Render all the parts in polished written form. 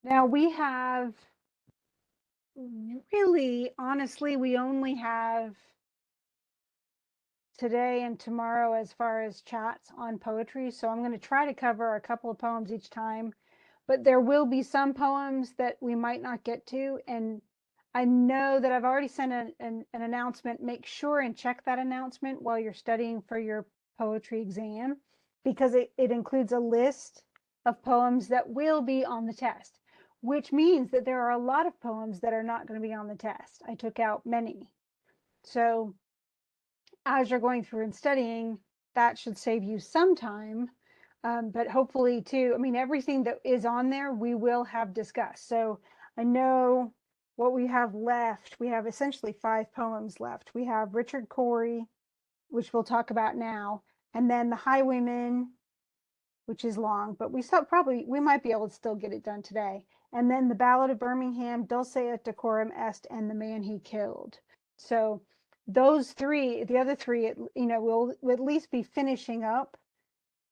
Now we have really, honestly, we only have today and tomorrow as far as chats on poetry. So I'm going to try to cover a couple of poems each time, but there will be some poems that we might not get to. And I know that I've already sent an announcement. Make sure and check that announcement while you're studying for your poetry exam, because it includes a list of poems that will be on the test, which means that there are a lot of poems that are not going to be on the test. I took out many. So as you're going through and studying, that should save you some time. But hopefully too, I mean, everything that is on there, we will have discussed. So I know what we have left. We have essentially 5 poems left. We have Richard Cory, which we'll talk about now, and then the Highwayman, which is long, but we might be able to still get it done today. And then the Ballad of Birmingham, Dulce et Decorum Est, and The Man He Killed. So those three, the other three, we'll at least be finishing up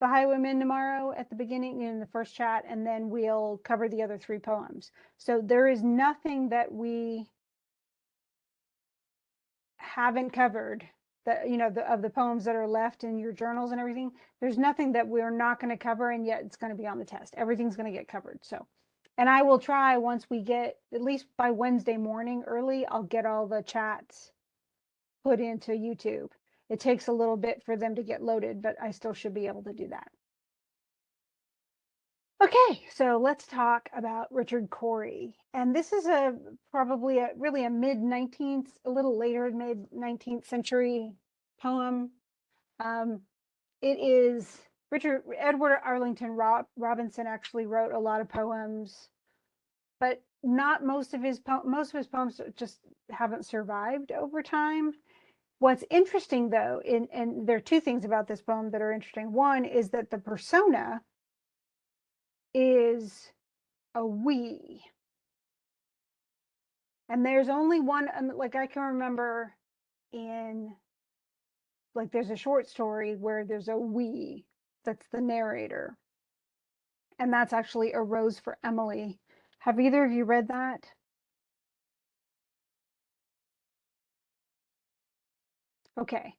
the Highwayman tomorrow at the beginning in the first chat, and then we'll cover the other 3 poems. So there is nothing that we haven't covered, that of the poems that are left in your journals and everything. There's nothing that we're not going to cover, and yet it's going to be on the test. Everything's going to get covered. So, and I will try, once we get, at least by Wednesday morning early, I'll get all the chats put into YouTube. It takes a little bit for them to get loaded, but I still should be able to do that. Okay, so let's talk about Richard Cory. And this is probably really a mid-19th, a little later mid-19th century poem. Um, it is Edward Arlington Robinson actually wrote a lot of poems, but not most of his poems just haven't survived over time. What's interesting though, and there are 2 things about this poem that are interesting. One is that the persona is a we. And there's only one, like I can remember in, like there's a short story where there's a we that's the narrator. And that's actually A Rose for Emily. Have either of you read that? Okay.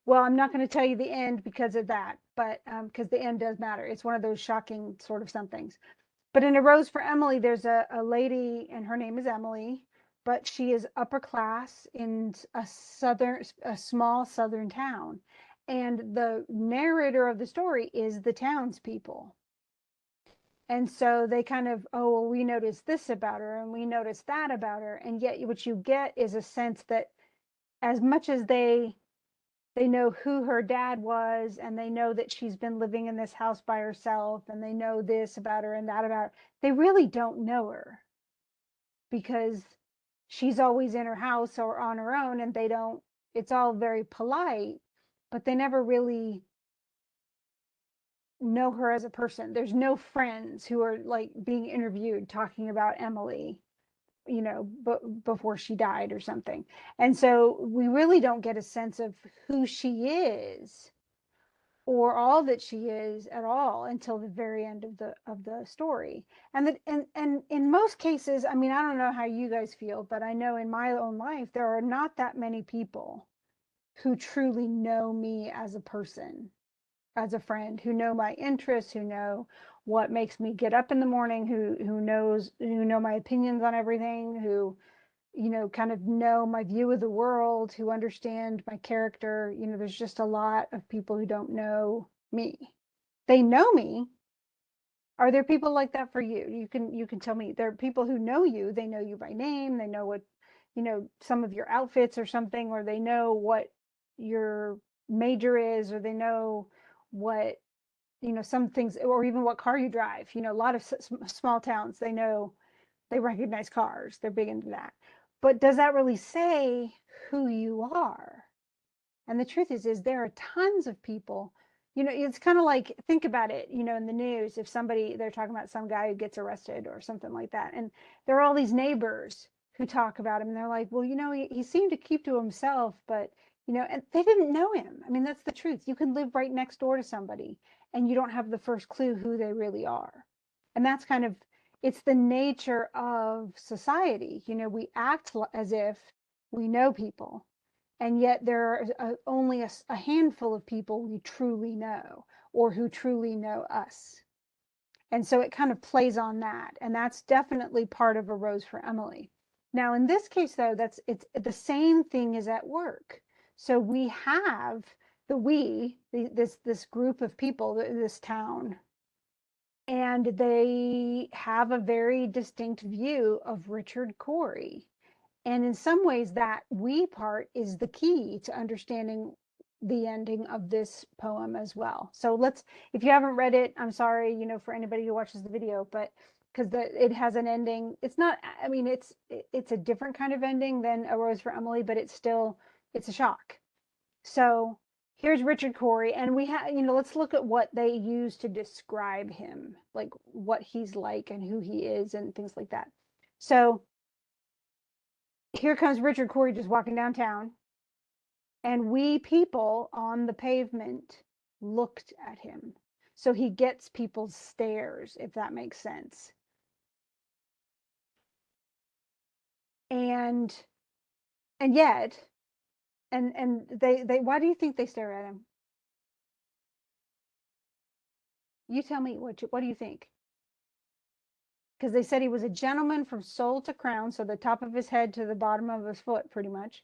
Well, I'm not going to tell you the end because of that, but because the end does matter. It's one of those shocking sort of somethings. But in A Rose for Emily, there's a lady, and her name is Emily, but she is upper class in a small southern town. And the narrator of the story is the townspeople. And so they kind of, oh, well, we noticed this about her and we noticed that about her. And yet what you get is a sense that as much as they know who her dad was, and they know that she's been living in this house by herself, and they know this about her and that about her, they really don't know her, because she's always in her house or on her own, and they don't, it's all very polite, but they never really know her as a person. There's no friends who are like being interviewed talking about Emily, before she died or something. And so we really don't get a sense of who she is or all that she is at all until the very end of the story. And in most cases, I mean, I don't know how you guys feel, but I know in my own life there are not that many people who truly know me as a person, as a friend, who know my interests, who know what makes me get up in the morning, who know my opinions on everything, who kind of know my view of the world, who understand my character. There's just a lot of people who don't know me. They know me. Are there people like that for you? You can tell me. There are people who know you. They know you by name. They know what, some of your outfits or something, or they know what your major is, or they know what, some things, or even what car you drive. A lot of small towns, they recognize cars. They're big into that. But does that really say who you are? And the truth is there are tons of people, it's kind of like, think about it, in the news, if they're talking about some guy who gets arrested or something like that. And there are all these neighbors who talk about him, and they're like, well, he seemed to keep to himself, but, and they didn't know him. I mean, that's the truth. You can live right next door to somebody and you don't have the first clue who they really are. And that's kind of, it's the nature of society. You know, we act as if we know people, and yet there are only a handful of people we truly know or who truly know us. And so it kind of plays on that. And that's definitely part of A Rose for Emily. Now, in this case, though, it's the same thing is at work. So we have this group of people, this town, and they have a very distinct view of Richard Cory. And in some ways, that we part is the key to understanding the ending of this poem as well. So if you haven't read it, I'm sorry, you know, for anybody who watches the video, but because it has an ending. It's not, I mean, it's a different kind of ending than A Rose for Emily, but it's a shock. So here's Richard Cory, and we have, you know, let's look at what they use to describe him, like what he's like and who he is and things like that. So here comes Richard Cory just walking downtown, and we people on the pavement looked at him. So he gets people's stares, if that makes sense. And yet, and they why do you think they stare at him? You tell me what do you think? Because they said he was a gentleman from sole to crown, so the top of his head to the bottom of his foot, pretty much.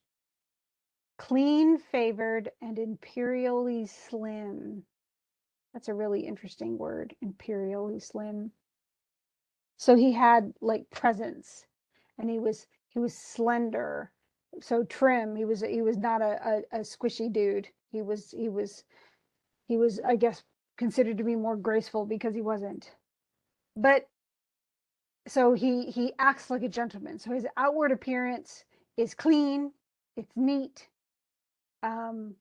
Clean, favored, and imperially slim. That's a really interesting word, imperially slim. So he had like presence, and he was slender, so trim. He was not a squishy dude. He was I guess considered to be more graceful because he wasn't. But so he acts like a gentleman. So his outward appearance is clean, it's neat. Um,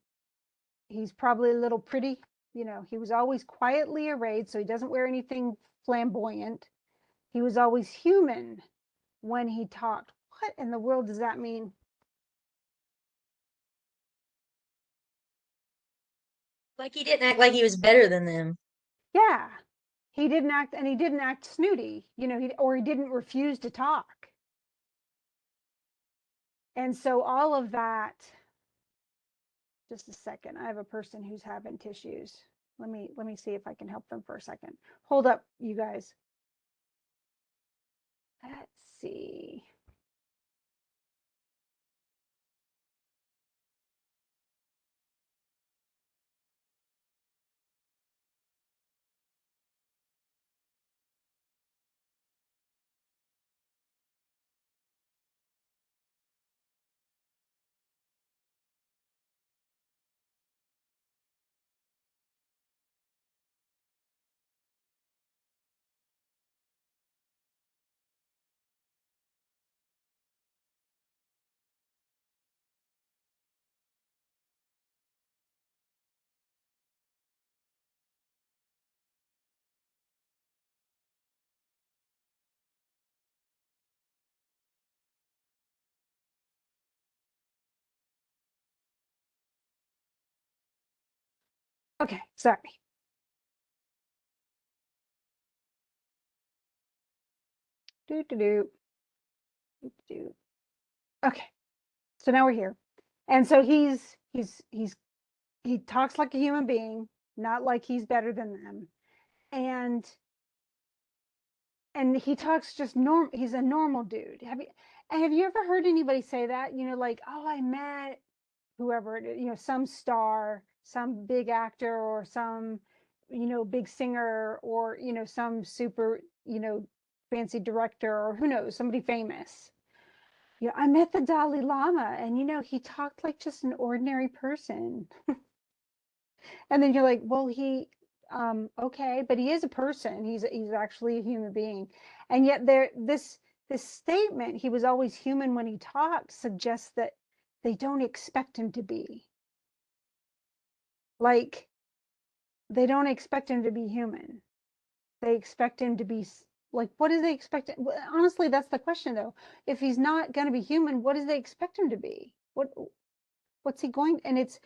he's probably a little pretty. You know, he was always quietly arrayed, so he doesn't wear anything flamboyant. He was always human when he talked. What in the world does that mean? Like he didn't act like he was better than them. Yeah, he didn't act snooty. You know, he didn't refuse to talk. And so all of that. Just a second. I have a person who's having tissues. Let me see if I can help them for a second. Hold up, you guys. Let's see. Okay, sorry. Do do do do do. Okay, so now we're here, and so he talks like a human being, not like he's better than them, and he talks just norm. He's a normal dude. Have you ever heard anybody say that? You know, like, oh, I met whoever it is, you know, some star, some big actor, or some, you know, big singer, or, you know, some super, you know, fancy director, or who knows, somebody famous. Yeah, I met the Dalai Lama, and you know, he talked like just an ordinary person. And then you're like, well, okay, but he is a person. He's actually a human being. And yet this statement, he was always human when he talked, suggests that they don't expect him to be. Like, they don't expect him to be human. They expect him to be like, what do they expect? Honestly, that's the question though. If he's not going to be human, what do they expect him to be? What's he going? And it's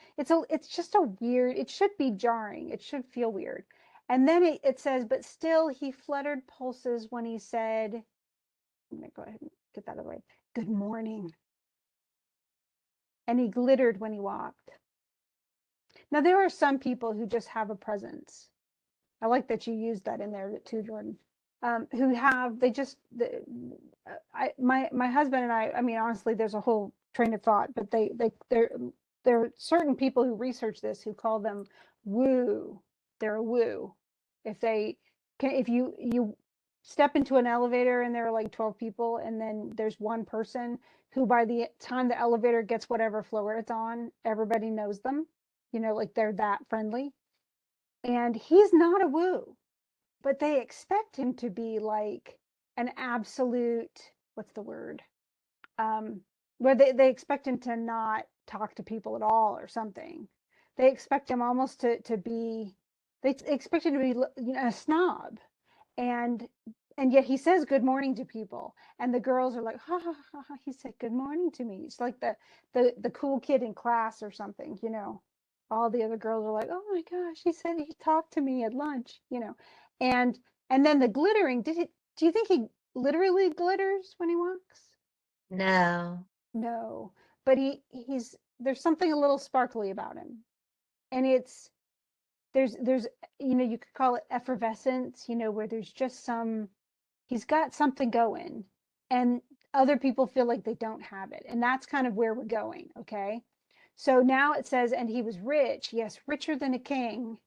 just a weird, it should be jarring. It should feel weird. And then it says, but still he fluttered pulses when he said, I'm going to go ahead and get that out of the way. Good morning. And he glittered when he walked. Now, there are some people who just have a presence. I like that you used that in there too, Jordan. Who have they just my husband and I mean honestly there's a whole train of thought, but there are certain people who research this who call them woo. They're a woo. If they can, if you step into an elevator and there are like 12 people and then there's one person who by the time the elevator gets whatever floor it's on, everybody knows them. You know, like they're that friendly. And he's not a woo, but they expect him to be like an absolute, what's the word? Um, where they expect him to not talk to people at all or something. They expect him almost to be, they expect him to be, you know, a snob. And and yet he says good morning to people, and the girls are like, ha ha ha ha, he said good morning to me. It's like the cool kid in class or something, you know. All the other girls are like, oh my gosh, he said he talked to me at lunch, you know. and and then the glittering, do you think he literally glitters when he walks? No. No, but he's there's something a little sparkly about him, and it's there's you know, you could call it effervescence, you know, where there's just some, he's got something going, and other people feel like they don't have it, and that's kind of where we're going. Okay, so now it says, and he was rich, yes, richer than a king.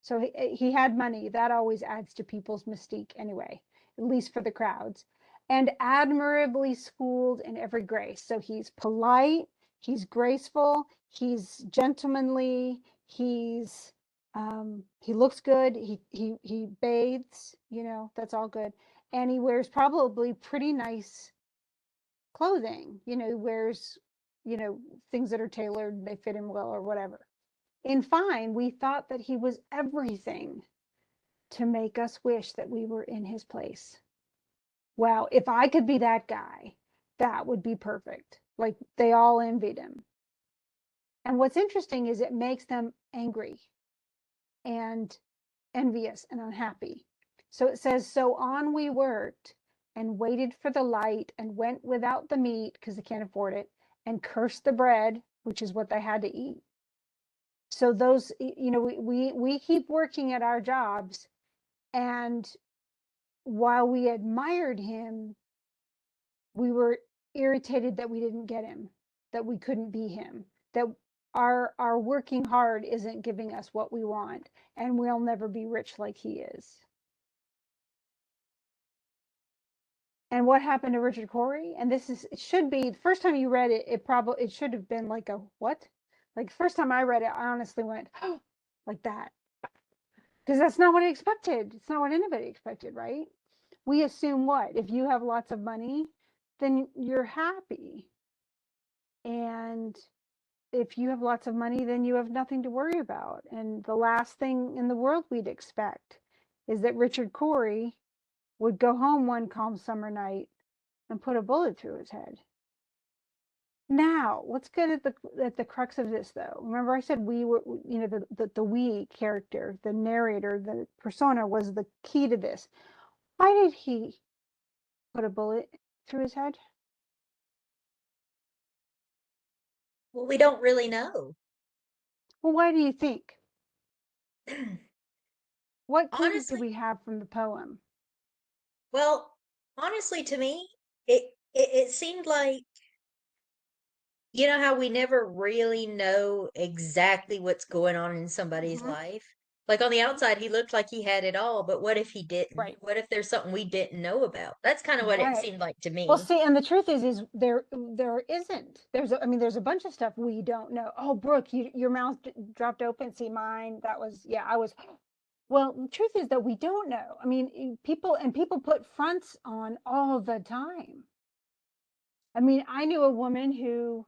So he had money. That always adds to people's mystique anyway, at least for the crowds. And admirably schooled in every grace. So he's polite, he's graceful, he's gentlemanly, he looks good, he bathes, you know, that's all good. And he wears probably pretty nice clothing. You know, he wears, you know, things that are tailored, they fit him well or whatever. In fine, we thought that he was everything to make us wish that we were in his place. Wow, if I could be that guy, that would be perfect. Like they all envied him. And what's interesting is it makes them angry and envious and unhappy. So it says, so on we worked and waited for the light and went without the meat because they can't afford it and cursed the bread, which is what they had to eat. So those, you know, we keep working at our jobs, and while we admired him, we were irritated that we didn't get him, that we couldn't be him, that our working hard isn't giving us what we want, and we'll never be rich like he is. And what happened to Richard Cory? And this is, it should be the first time you read it, it should have been like a what? Like first time I read it, I honestly went, oh, like that. Because that's not what I expected. It's not what anybody expected, right? We assume what? If you have lots of money, then you're happy. And if you have lots of money, then you have nothing to worry about. And the last thing in the world we'd expect is that Richard Cory would go home one calm summer night and put a bullet through his head. Now, let's get at the crux of this, though. Remember, I said we were, you know, the we character, the narrator, the persona was the key to this. Why did he put a bullet through his head? Well, we don't really know. Well, why do you think? What clues do Honestly, we have from the poem? well, honestly to me, it seemed like, you know how we never really know exactly what's going on in somebody's Hmm. life? Like on the outside, he looked like he had it all, but what if he didn't? Right. What if there's something we didn't know about? That's kind of what it Right. seemed like to Well, me. see, and the truth is there isn't. I mean, there's a bunch of stuff we don't know. Oh, Brooke, your mouth dropped open. See mine. That was, yeah, I was. Well, the truth is that we don't know. I mean, people put fronts on all the time. I mean, I knew a woman who,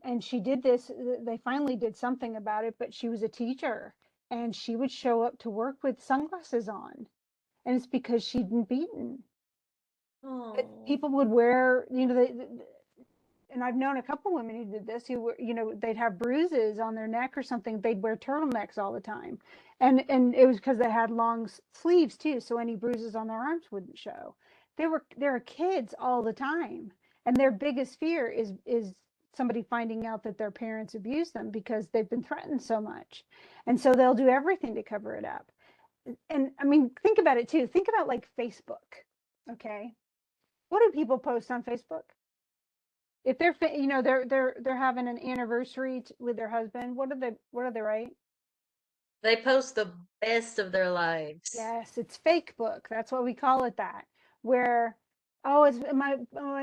and she did this. They finally did something about it, but she was a teacher, and she would show up to work with sunglasses on, and it's because she'd been beaten. But Oh, people would wear, you know, and I've known a couple women who did this, who were, they'd have bruises on their neck or something. They'd wear turtlenecks all the time. And it was because they had long sleeves too, so any bruises on their arms wouldn't show. There are kids all the time, and their biggest fear is somebody finding out that their parents abuse them because they've been threatened so much. And so they'll do everything to cover it up. And I mean, think about it too. Think about like Facebook. Okay. What do people post on Facebook? If they're they're having an anniversary with their husband, what do they write? They post the best of their lives. Yes, it's fake book. That's what we call it, that. Where, oh, it's my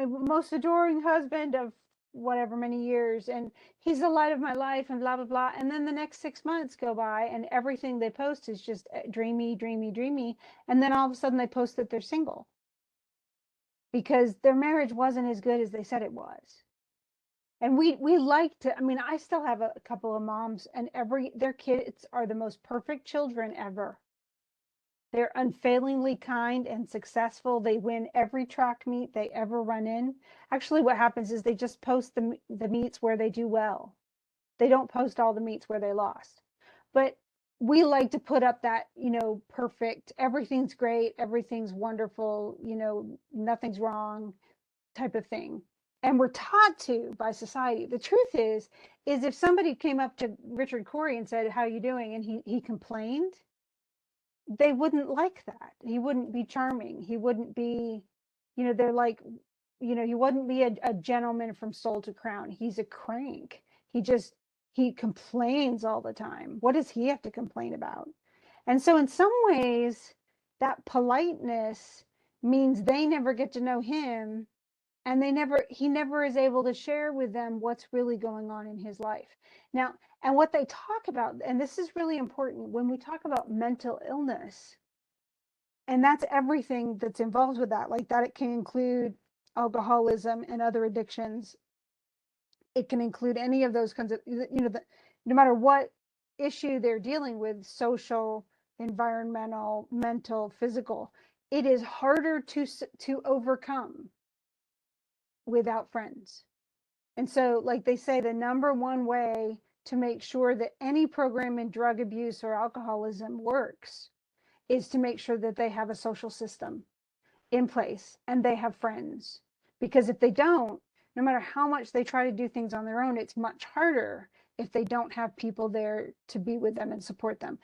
most adoring husband of whatever many years, and he's the light of my life, and blah blah blah. And then the next 6 months go by, and everything they post is just dreamy, dreamy, dreamy. And then all of a sudden they post that they're single because their marriage wasn't as good as they said it was. And we like to, I mean, I still have a couple of moms, and their kids are the most perfect children ever. They're unfailingly kind and successful. They win every track meet they ever run in. Actually, what happens is they just post the meets where they do well. They don't post all the meets where they lost. But we like to put up that, perfect, everything's great, everything's wonderful, nothing's wrong type of thing. And we're taught to by society. The truth is if somebody came up to Richard Cory and said, "How you doing?" and he complained, they wouldn't like that. He wouldn't be charming. He wouldn't be, they're like, he wouldn't be a gentleman from Soul to Crown. He's a crank. He complains all the time. What does he have to complain about? And so in some ways, that politeness means they never get to know him, and he never is able to share with them what's really going on in his life. Now, and what they talk about, and this is really important when we talk about mental illness, and that's everything that's involved with that, like that it can include alcoholism and other addictions. It can include any of those kinds of, no matter what issue they're dealing with, social, environmental, mental, physical, it is harder to overcome without friends. And so, like they say, the number one way to make sure that any program in drug abuse or alcoholism works is to make sure that they have a social system in place and they have friends. Because if they don't, no matter how much they try to do things on their own, it's much harder if they don't have people there to be with them and support them.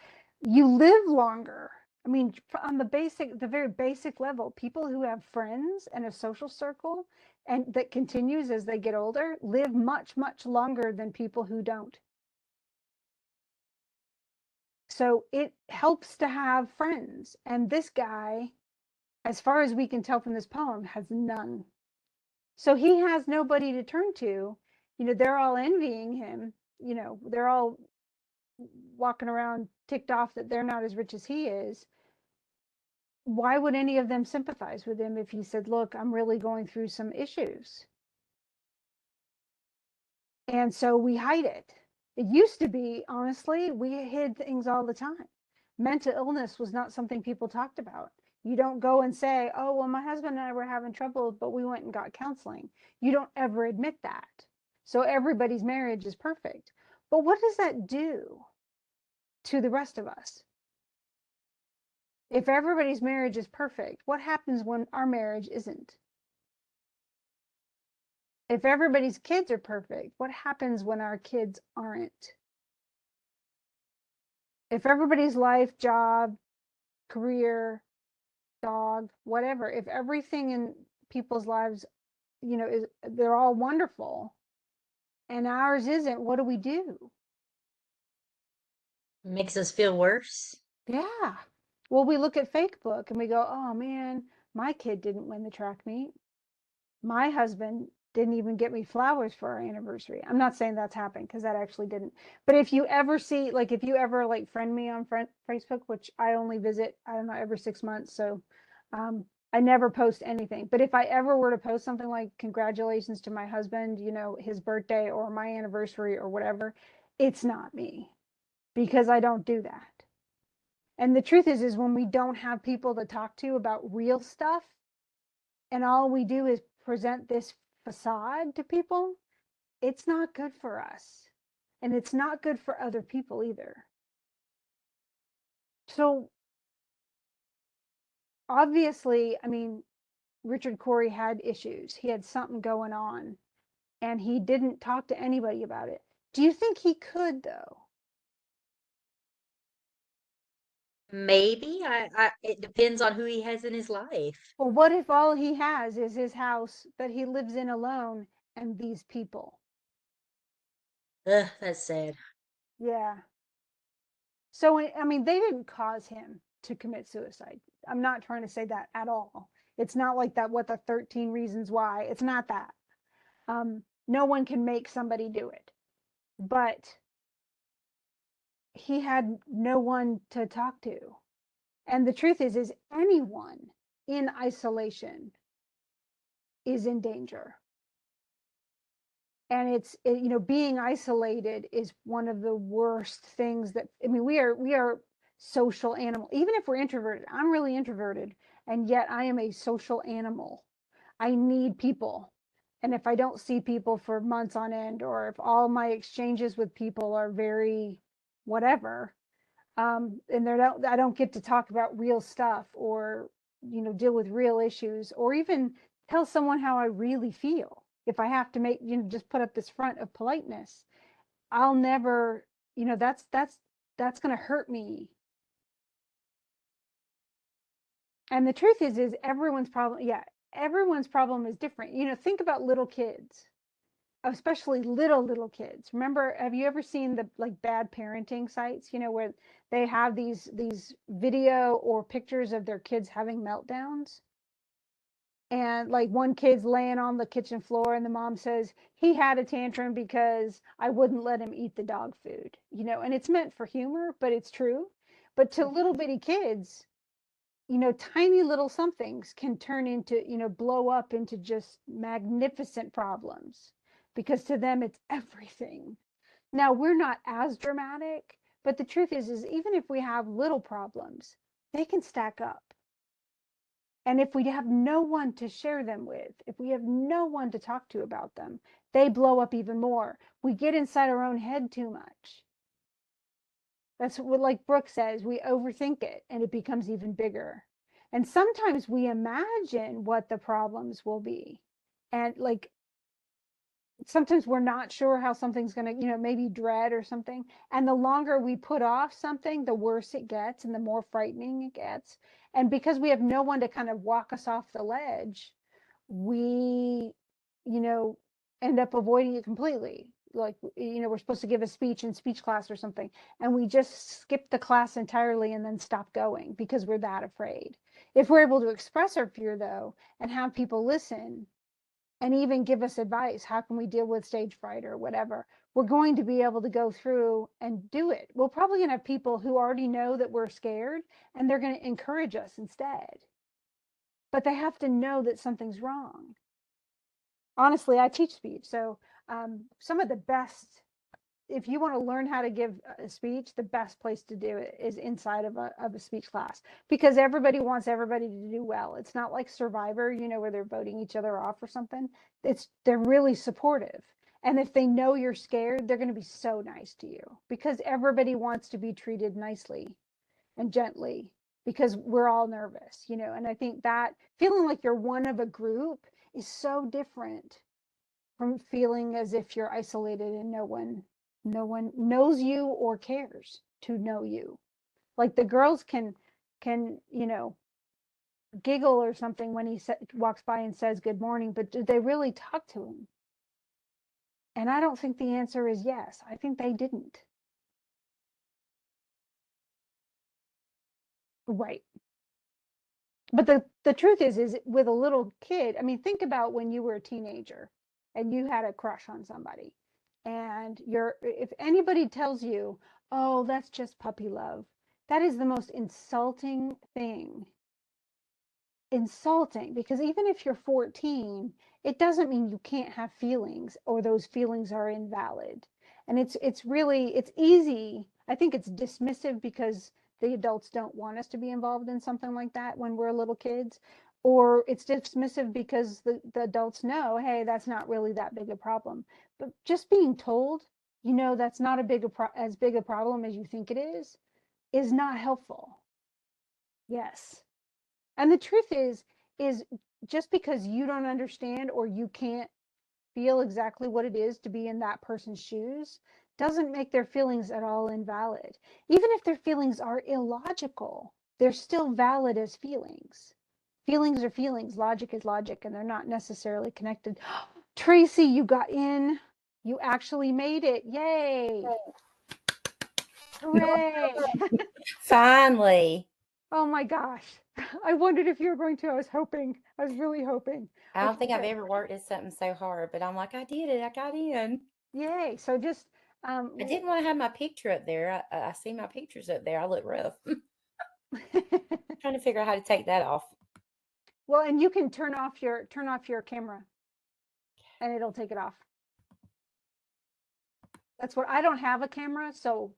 You live longer. I mean, on the very basic level, people who have friends and a social circle and that continues as they get older live much, much longer than people who don't. So it helps to have friends. And this guy, as far as we can tell from this poem, has none. So he has nobody to turn to. They're all envying him. They're all walking around ticked off that they're not as rich as he is. Why would any of them sympathize with him if he said, "Look, I'm really going through some issues"? And so we hide it. It used to be, honestly, we hid things all the time. Mental illness was not something people talked about. You don't go and say, "Oh, well, my husband and I were having trouble, but we went and got counseling." You don't ever admit that. So everybody's marriage is perfect. But what does that do to the rest of us? If everybody's marriage is perfect, what happens when our marriage isn't? If everybody's kids are perfect, what happens when our kids aren't? If everybody's life, job, career, dog, whatever, if everything in people's lives, is they're all wonderful and ours isn't, what do we do? Makes us feel worse. Yeah. Well, we look at Facebook and we go, "Oh man, my kid didn't win the track meet. My husband didn't even get me flowers for our anniversary." I'm not saying that's happened because that actually didn't. But if you ever see, like, if you ever like friend me on Facebook, which I only visit, I don't know, every 6 months. So I never post anything. But if I ever were to post something like "Congratulations to my husband, his birthday or my anniversary or whatever," it's not me because I don't do that. And the truth is when we don't have people to talk to about real stuff, and all we do is present this facade to people, it's not good for us. And it's not good for other people either. So obviously, I mean, Richard Cory had issues. He had something going on and he didn't talk to anybody about it. Do you think he could though? Maybe it depends on who he has in his life. Well, what if all he has is his house that he lives in alone and these people? Ugh, that's sad. Yeah. So, I mean, they didn't cause him to commit suicide. I'm not trying to say that at all. It's not like that, what the 13 reasons why. It's not that. No one can make somebody do it. But he had no one to talk to. And the truth is anyone in isolation is in danger. And you know, being isolated is one of the worst things that, I mean, we are social animal. Even if we're introverted, I'm really introverted, and yet I am a social animal. I need people. And if I don't see people for months on end, or if all my exchanges with people are very whatever, and I don't get to talk about real stuff, or you know, deal with real issues, or even tell someone how I really feel. If I have to make, you know, just put up this front of politeness, I'll never, you know, that's going to hurt me. And the truth is everyone's problem, yeah, everyone's problem is different. You know, think about little kids, especially little kids. Remember, have you ever seen the like bad parenting sites, you know, where they have these video or pictures of their kids having meltdowns? And like one kid's laying on the kitchen floor and the mom says he had a tantrum because I wouldn't let him eat the dog food, you know, and it's meant for humor, but it's true. But to little bitty kids, you know, tiny little somethings can turn into, you know, blow up into just magnificent problems, because to them it's everything. Now, we're not as dramatic, but the truth is even if we have little problems, they can stack up. And if we have no one to share them with, if we have no one to talk to about them, they blow up even more. We get inside our own head too much. That's what, like Brooke says, we overthink it and it becomes even bigger. And sometimes we imagine what the problems will be. And like sometimes we're not sure how something's going to, you know, maybe dread or something. And the longer we put off something, the worse it gets and the more frightening it gets. And because we have no one to kind of walk us off the ledge, we, you know, end up avoiding it completely. Like, you know, we're supposed to give a speech in speech class or something, and we just skip the class entirely and then stop going because we're that afraid. If we're able to express our fear, though, and have people listen, and even give us advice, how can we deal with stage fright or whatever, we're going to be able to go through and do it. We're probably going to have people who already know that we're scared and they're going to encourage us instead, but they have to know that something's wrong. Honestly, I teach speech, so some of the best, if you want to learn how to give a speech, the best place to do it is inside of a speech class, because everybody wants everybody to do well. It's not like Survivor, you know, where they're voting each other off or something. They're really supportive. And if they know you're scared, they're going to be so nice to you, because everybody wants to be treated nicely and gently, because we're all nervous, you know. And I think that feeling like you're one of a group is so different from feeling as if you're isolated and no one knows you or cares to know you. Like the girls can, you know, giggle or something when he walks by and says good morning, but did they really talk to him? And I don't think the answer is yes. I think they didn't. Right. But the truth is with a little kid, I mean, think about when you were a teenager and you had a crush on somebody, and if anybody tells you, oh, that's just puppy love, that is the most insulting thing. Insulting, because even if you're 14, it doesn't mean you can't have feelings or those feelings are invalid. And it's really, it's easy, I think it's dismissive because the adults don't want us to be involved in something like that when we're little kids. or it's dismissive because the adults know, hey, that's not really that big a problem. But just being told, that's not as big a problem as you think it is not helpful. Yes. And the truth is just because you don't understand or you can't feel exactly what it is to be in that person's shoes doesn't make their feelings at all invalid. Even if their feelings are illogical, they're still valid as feelings. Feelings are feelings, logic is logic, and they're not necessarily connected. Tracy, you got in. You actually made it. Yay. Hooray. Finally. Oh my gosh. I wondered if you were going to. I was hoping. I was really hoping. I don't Okay, think I've good. ever worked at something so hard, but I'm like, I did it. I got in. Yay. So just I didn't want to have my picture up there. I see my pictures up there. I look rough. Trying to figure out how to take that off. well, and you can turn off your camera and it'll take it off. That's what I don't have a camera, so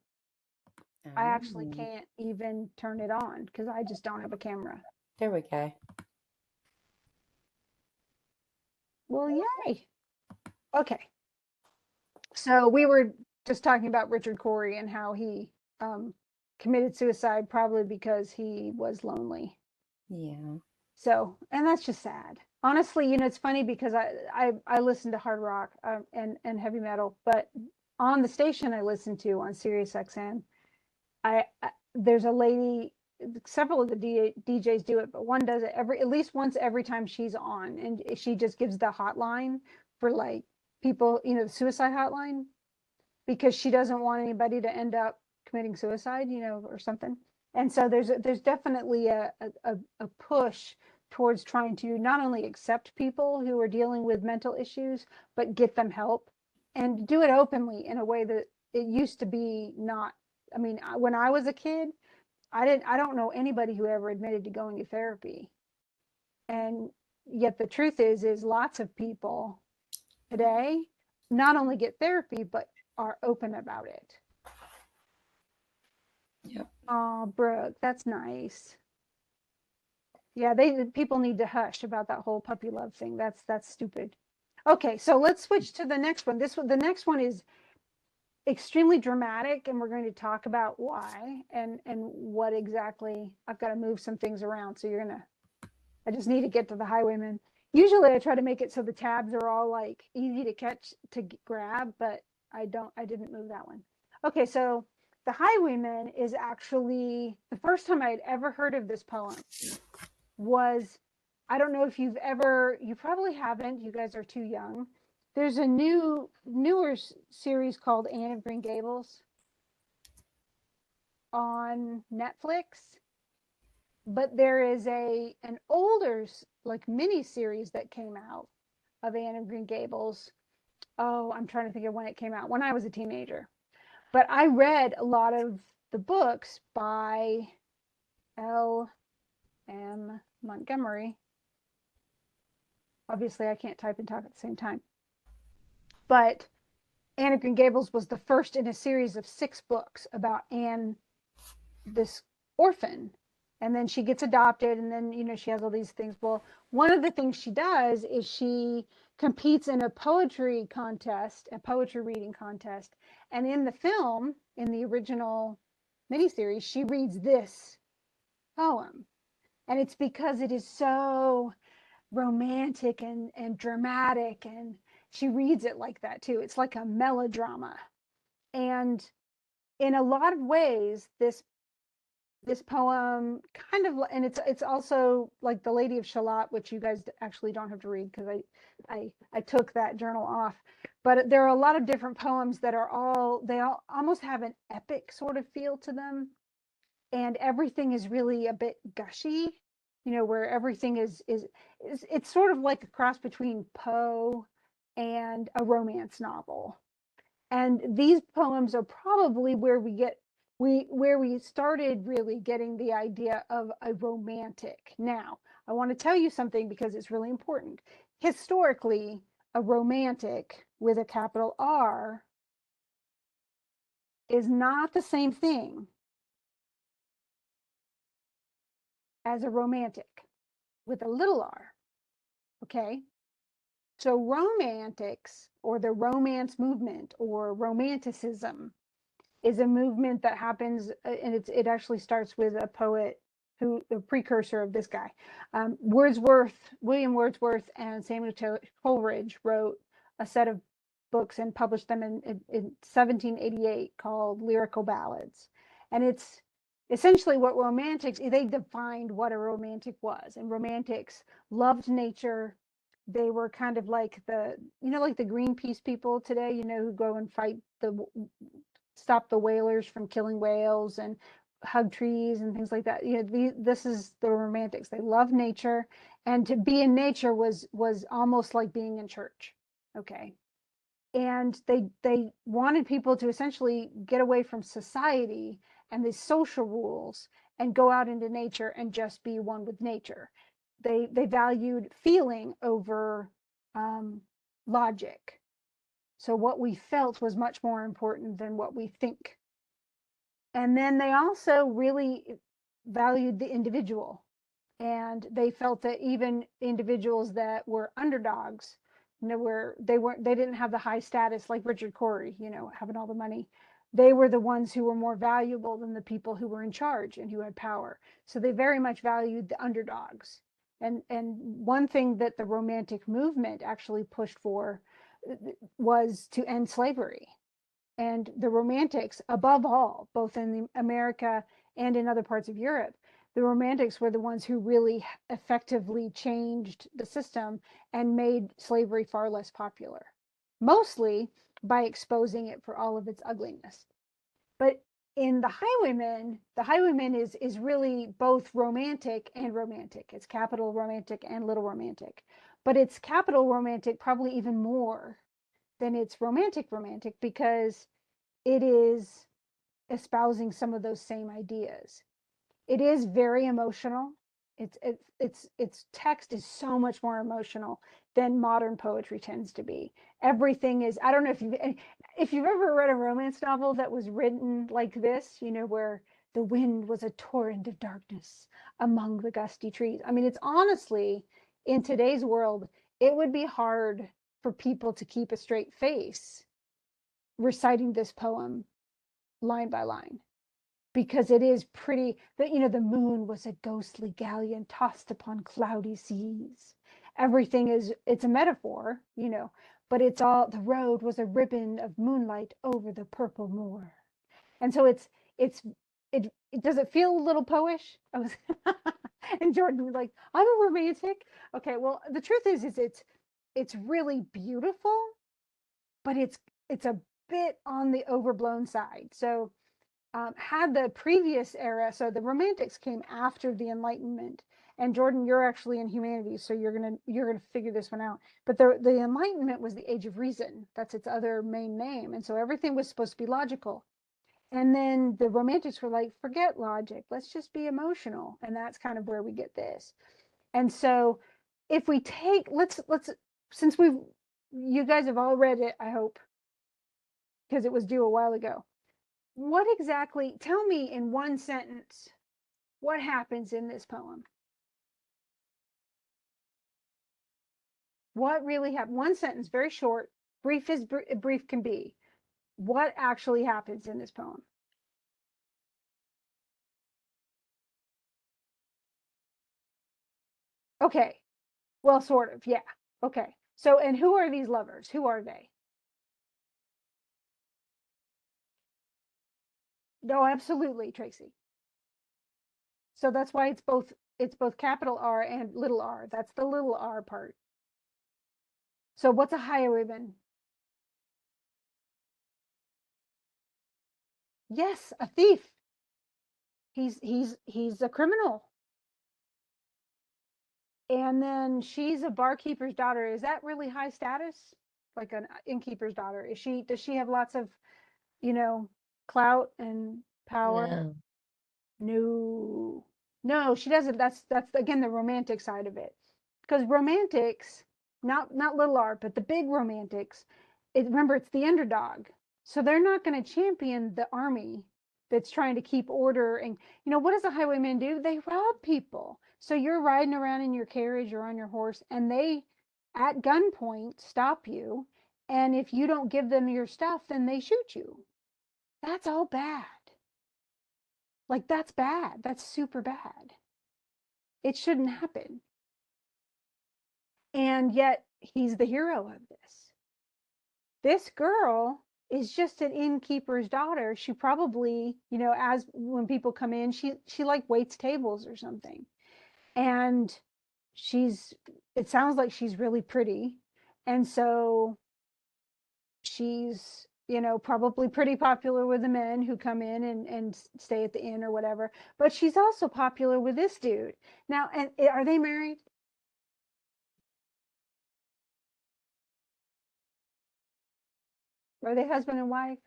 I actually Oh, can't even turn it on because I just don't have a camera. there we go. Well, yay. Okay. So we were just talking about Richard Cory and how he um, committed suicide probably because he was lonely. Yeah. So, and that's just sad. Honestly, it's funny because I listen to hard rock and heavy metal, but on the station I listen to on Sirius XM, there's a lady, several of the DJs do it, but one does it at least once every time she's on, and she just gives the hotline for like people, the suicide hotline, because she doesn't want anybody to end up committing suicide, or something. And so there's definitely a push towards trying to not only accept people who are dealing with mental issues, but get them help and do it openly in a way that it used to be not. I mean, when I was a kid, I don't know anybody who ever admitted to going to therapy. And yet the truth is lots of people today not only get therapy, but are open about it. Yep. Oh, Brooke, that's nice. Yeah, people need to hush about that whole puppy love thing. That's stupid. Okay, so let's switch to the next one. The next one is extremely dramatic, and we're going to talk about why and what exactly. I've got to move some things around, so I just need to get to the Highwayman. Usually I try to make it so the tabs are all like easy to catch to grab, but I didn't move that one. Okay, so the Highwayman is actually the first time I had ever heard of this poem was, I don't know if you probably haven't, you guys are too young. There's a newer series called Anne of Green Gables on Netflix, but there is an older like mini series that came out of Anne of Green Gables. Oh, I'm trying to think of when it came out, when I was a teenager. But I read a lot of the books by L. M. Montgomery. Obviously, I can't type and talk at the same time. But Anne of Green Gables was the first in a series of 6 books about Anne, this orphan. And then she gets adopted, and then, she has all these things. Well, one of the things she does is she competes in a poetry contest, a poetry reading contest. And in the film, in the original miniseries, she reads this poem. And it's because it is so romantic and dramatic, and she reads it like that too. It's like a melodrama. And in a lot of ways, this poem kind of, and it's also like the Lady of Shalott, which you guys actually don't have to read because I took that journal off. But there are a lot of different poems that they all almost have an epic sort of feel to them, and everything is really a bit gushy, where everything is it's sort of like a cross between Poe and a romance novel. And these poems are probably where we started really getting the idea of a romantic. Now, I want to tell you something because it's really important. Historically, a romantic with a capital R is not the same thing as a romantic. with a little r. Okay. So romantics, or the romance movement, or romanticism, is a movement that happens, and it actually starts with a poet who, a precursor of this guy, William Wordsworth, and Samuel Coleridge wrote a set of books and published them in 1788 called Lyrical Ballads. And it's essentially what romantics, they defined what a romantic was. And romantics loved nature. They were kind of like the, like the Greenpeace people today, who go and fight stop the whalers from killing whales and hug trees and things like that. This is the romantics. They love nature, and to be in nature was almost like being in church. Okay. And they wanted people to essentially get away from society and the social rules and go out into nature and just be one with nature. They valued feeling over logic. So what we felt was much more important than what we think. And then they also really valued the individual. And they felt that even individuals that were underdogs, where they didn't have the high status like Richard Cory, having all the money. They were the ones who were more valuable than the people who were in charge and who had power. So they very much valued the underdogs. And one thing that the Romantic movement actually pushed for was to end slavery. And the Romantics, above all, both in America and in other parts of Europe, the Romantics were the ones who really effectively changed the system and made slavery far less popular, mostly by exposing it for all of its ugliness. But in the Highwayman is really both romantic and romantic. It's capital romantic and little romantic, but it's capital romantic probably even more than it's romantic because it is espousing some of those same ideas. It is very emotional. Its text is so much more emotional than modern poetry tends to be. Everything is, I don't know if you've ever read a romance novel that was written like this, where the wind was a torrent of darkness among the gusty trees. I mean, it's honestly, in today's world, it would be hard for people to keep a straight face reciting this poem line by line, because it is pretty, the moon was a ghostly galleon tossed upon cloudy seas. Everything it's a metaphor, but it's all, the road was a ribbon of moonlight over the purple moor. And so it does it feel a little poish? I was and Jordan was like, I'm a romantic. Okay, well, the truth is it's really beautiful, but it's a bit on the overblown side. So had the previous era, so the Romantics came after the Enlightenment. And Jordan, you're actually in humanities, so you're gonna figure this one out. But the Enlightenment was the Age of Reason. That's its other main name, and so everything was supposed to be logical. And then the Romantics were like, forget logic, let's just be emotional, and that's kind of where we get this. And so, if we take, let's since you guys have all read it, I hope, because it was due a while ago. What exactly, tell me in one sentence, what happens in this poem? What really happened? One sentence, very short, brief as brief can be. What actually happens in this poem? Okay, well, sort of, yeah. Okay, so, and who are these lovers? Who are they? No, absolutely, Tracy. So that's why it's both capital R and little r. That's the little r part. So what's a highwayman? Yes, a thief. He's a criminal. And then she's a barkeeper's daughter. Is that really high status? Like an innkeeper's daughter? Does she have lots of, you know, clout and power? No. No. No, she doesn't. That's again the romantic side of it. Because romantics, not little art, but the big romantics, remember it's the underdog. So they're not going to champion the army that's trying to keep order. And what does the highwaymen do? They rob people. So you're riding around in your carriage or on your horse, and they, at gunpoint, stop you. And if you don't give them your stuff, then they shoot you. That's all bad. Like, that's bad. That's super bad. It shouldn't happen. And yet, he's the hero of this. This girl is just an innkeeper's daughter. She probably, as when people come in, she like waits tables or something. And she's it sounds like she's really pretty. And so she's, probably pretty popular with the men who come in and stay at the inn or whatever. But she's also popular with this dude. Now, and are they married? Are they husband and wife?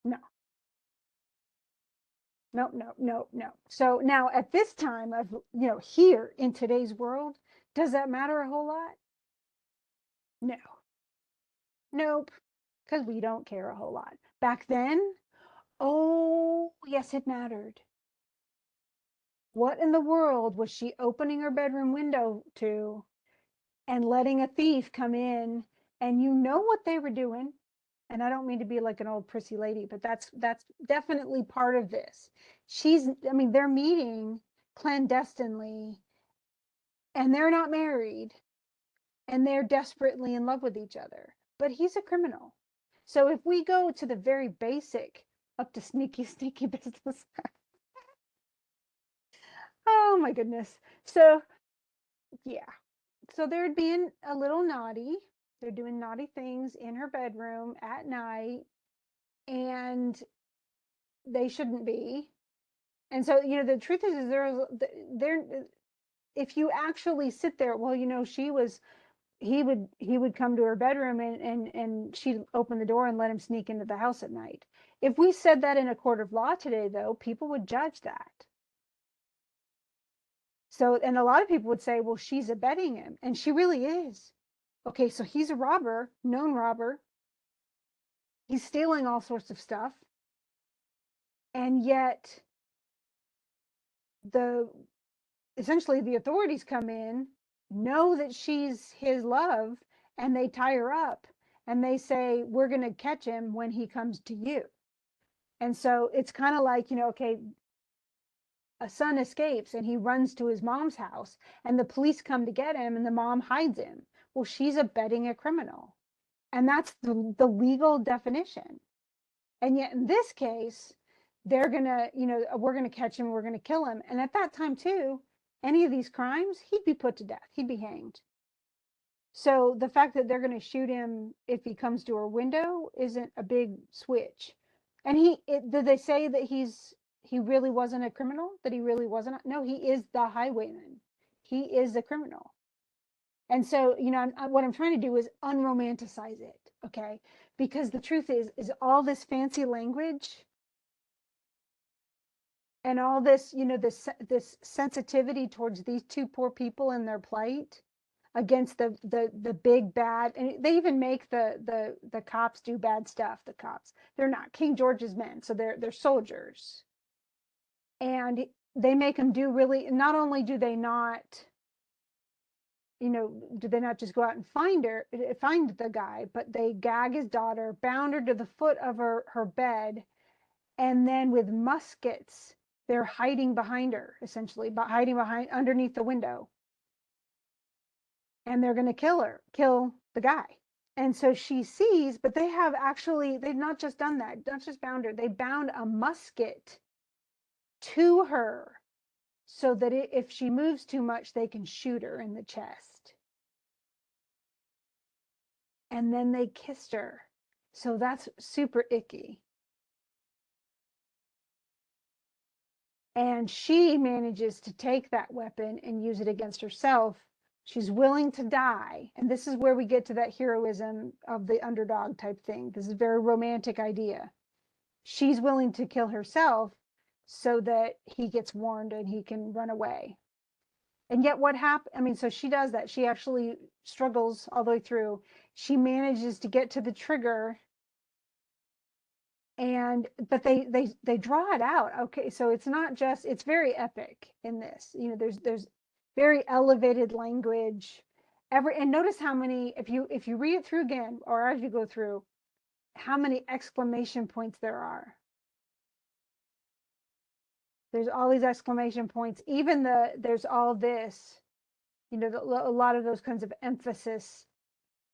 No. No, no, no, no. So now at this time of, here in today's world, does that matter a whole lot? No. Nope. Because we don't care a whole lot. Back then, oh, yes, it mattered. What in the world was she opening her bedroom window to and letting a thief come in? And you know what they were doing. And I don't mean to be like an old prissy lady, but that's definitely part of this. They're meeting clandestinely, and they're not married, and they're desperately in love with each other. But he's a criminal. So if we go to the very basic, up to sneaky, sneaky business. Oh my goodness. So yeah. So they're being a little naughty. They're doing naughty things in her bedroom at night, and they shouldn't be. And so, the truth is there, if you actually sit there, well, he would come to her bedroom, and she'd open the door and let him sneak into the house at night. If we said that in a court of law today, though, people would judge that. So, and a lot of people would say, well, she's abetting him, and she really is. Okay, so he's a robber, known robber. He's stealing all sorts of stuff, and yet the essentially the authorities come in, know that she's his love, and they tie her up, and they say, we're going to catch him when he comes to you. And so it's kind of like, okay, a son escapes and he runs to his mom's house, and the police come to get him, and the mom hides him. Well, she's abetting a criminal. And that's the legal definition. And yet in this case, they're going to, we're going to catch him, we're going to kill him. And at that time, too, any of these crimes, he'd be put to death, he'd be hanged. So the fact that they're going to shoot him if he comes to her window isn't a big switch. And did they say that he really wasn't a criminal? That he really wasn't? No, he is the highwayman. He is a criminal. And so, what I'm trying to do is unromanticize it, okay? Because the truth is all this fancy language and all this, this sensitivity towards these two poor people and their plight against the big bad, and they even make the cops do bad stuff. The cops, they're not King George's men, so they're soldiers, and they make them do really. Not only do they not, do they not just go out and find the guy, but they gag his daughter, bound her to the foot of her bed, and then with muskets, they're hiding behind her, essentially, hiding behind underneath the window, and they're going to kill the guy. And so she sees, but they've not just done that, not just bound her, they bound a musket to her so that if she moves too much, they can shoot her in the chest. And then they kissed her. So that's super icky. And she manages to take that weapon and use it against herself. She's willing to die. And this is where we get to that heroism of the underdog type thing. This is a very romantic idea. She's willing to kill herself so that he gets warned and he can run away. And yet what happened? So she does that. She actually struggles all the way through. She manages to get to the trigger but they draw it out. Okay, so it's not just, it's very epic in this. You know, there's very elevated language. And notice how many, if you read it through again, or as you go through, how many exclamation points there are. There's all these exclamation points. Even there's all this, you know, a lot of those kinds of emphasis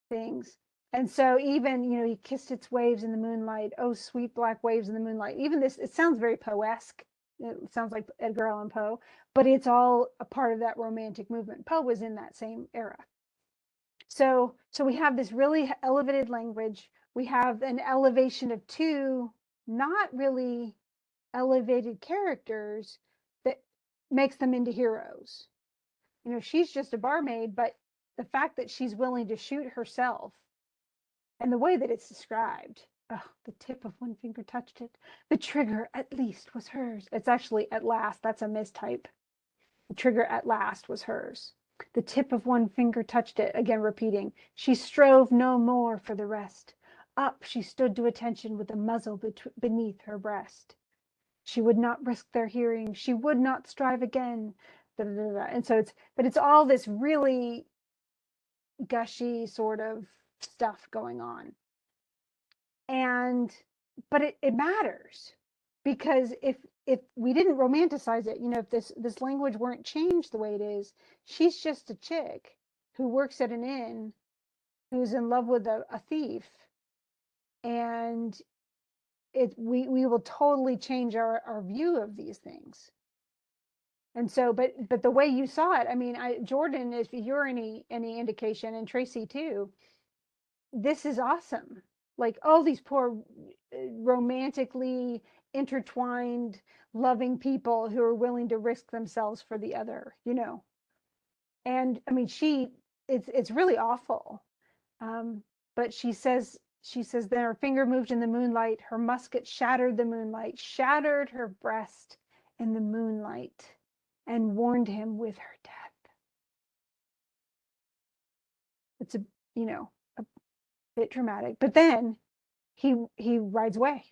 things. And so even, you know, he kissed its waves in the moonlight. Oh, sweet black waves in the moonlight. Even this, it sounds very Poe-esque. It sounds like Edgar Allan Poe, but it's all a part of that romantic movement. Poe was in that same era. So we have this really elevated language. We have an elevation of two not really elevated characters that makes them into heroes. You know, she's just a barmaid, but the fact that she's willing to shoot herself and the way that it's described, oh, the tip of one finger touched it. The trigger at least was hers. It's actually at last. That's a mistype. The trigger at last was hers. The tip of one finger touched it, again repeating. She strove no more for the rest. Up she stood to attention with the muzzle beneath her breast. She would not risk their hearing. She would not strive again. Da, da, da, da. And so it's all this really gushy sort of stuff going on. But it matters, because if we didn't romanticize it, you know, if this language weren't changed the way it is, she's just a chick who works at an inn, who's in love with a thief, and we will totally change our view of these things. And so, but the way you saw it, I mean, Jordan, if you're any indication, and Tracy too, this is awesome. Like, oh, these poor romantically intertwined loving people who are willing to risk themselves for the other, you know. And I mean, it's really awful. But she says then her finger moved in the moonlight, her musket shattered the moonlight, shattered her breast in the moonlight, and warned him with her death. It's you know, a bit dramatic. But then he rides away.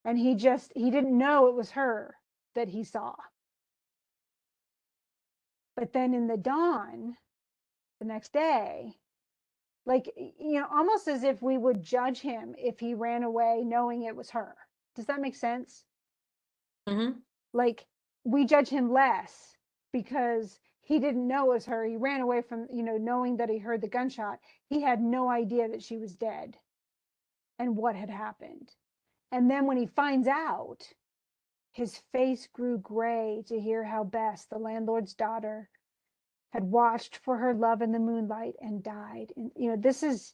And he didn't know it was her that he saw. But then in the dawn, the next day, like, you know, almost as if we would judge him if he ran away knowing it was her. Does that make sense? Mm-hmm. Like, we judge him less because he didn't know it was her. He ran away from, you know, knowing that he heard the gunshot. He had no idea that she was dead and what had happened. And then when he finds out, his face grew gray to hear how Bess, the landlord's daughter, had watched for her love in the moonlight and died. And, you know, this is,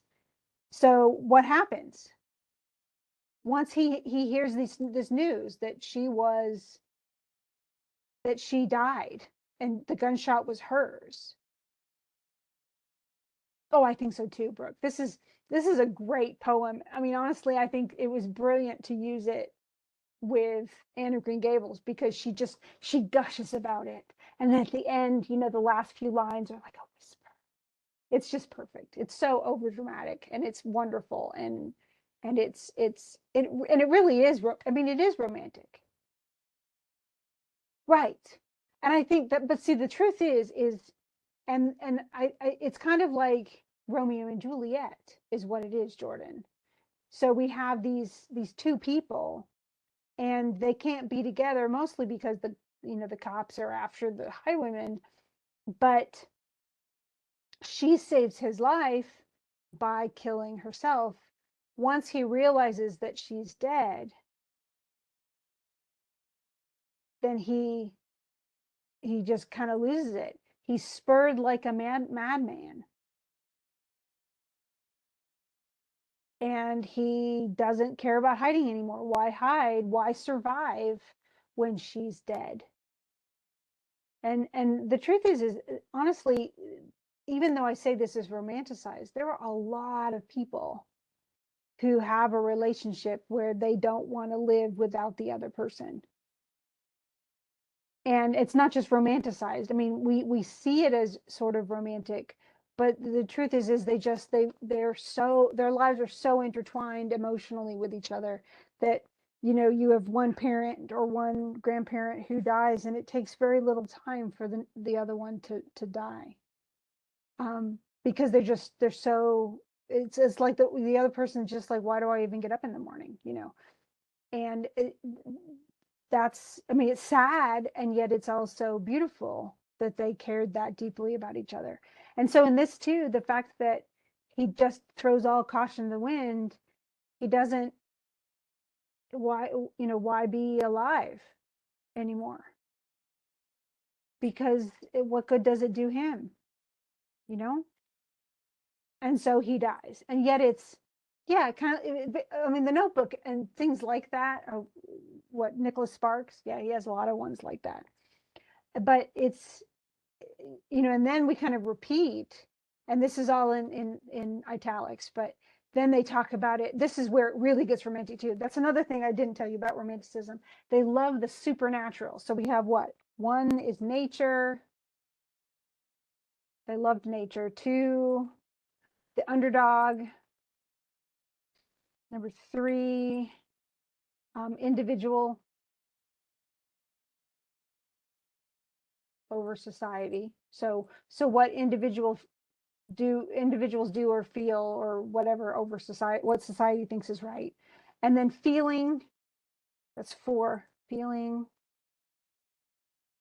so what happens? Once he hears this news that she died and the gunshot was hers. Oh, I think so too, Brooke. This is a great poem. I mean, honestly, I think it was brilliant to use it with Anne of Green Gables, because she gushes about it, and then at the end, you know, the last few lines are like a whisper. It's just perfect. It's so over dramatic, and it's wonderful, and it really is. I mean, it is romantic, right? And I think that, but see, the truth is, and it's kind of like Romeo and Juliet is what it is, Jordan. So we have these two people, and they can't be together, mostly because the cops are after the highwayman. But she saves his life by killing herself. Once he realizes that she's dead, then he just kind of loses it. He's spurred like a madman, and he doesn't care about hiding anymore. Why hide? Why survive when she's dead? And the truth is honestly, even though I say this is romanticized, there are a lot of people who have a relationship where they don't want to live without the other person. And it's not just romanticized. I mean, we see it as sort of romantic, but the truth is their lives are so intertwined emotionally with each other that you have one parent or one grandparent who dies, and it takes very little time for the other one to die, because they're so, it's like the other person's just like, why do I even get up in the morning, and that's, I mean, it's sad, and yet it's also beautiful that they cared that deeply about each other. And so in this too, the fact that he just throws all caution to the wind, he doesn't, why, why be alive anymore? Because what good does it do him, you know? And so he dies. And yet it's, yeah, kind of, I mean, The Notebook and things like that are what, Nicholas Sparks, yeah, he has a lot of ones like that. But it's, and then we kind of repeat, and this is all in italics, but then they talk about it. This is where it really gets romantic too. That's another thing I didn't tell you about romanticism. They love the supernatural. So we have what? One is nature. They loved nature. Two, the underdog. Number three, individual over society. So what individuals do or feel or whatever over society, what society thinks is right. And then feeling, that's four, feeling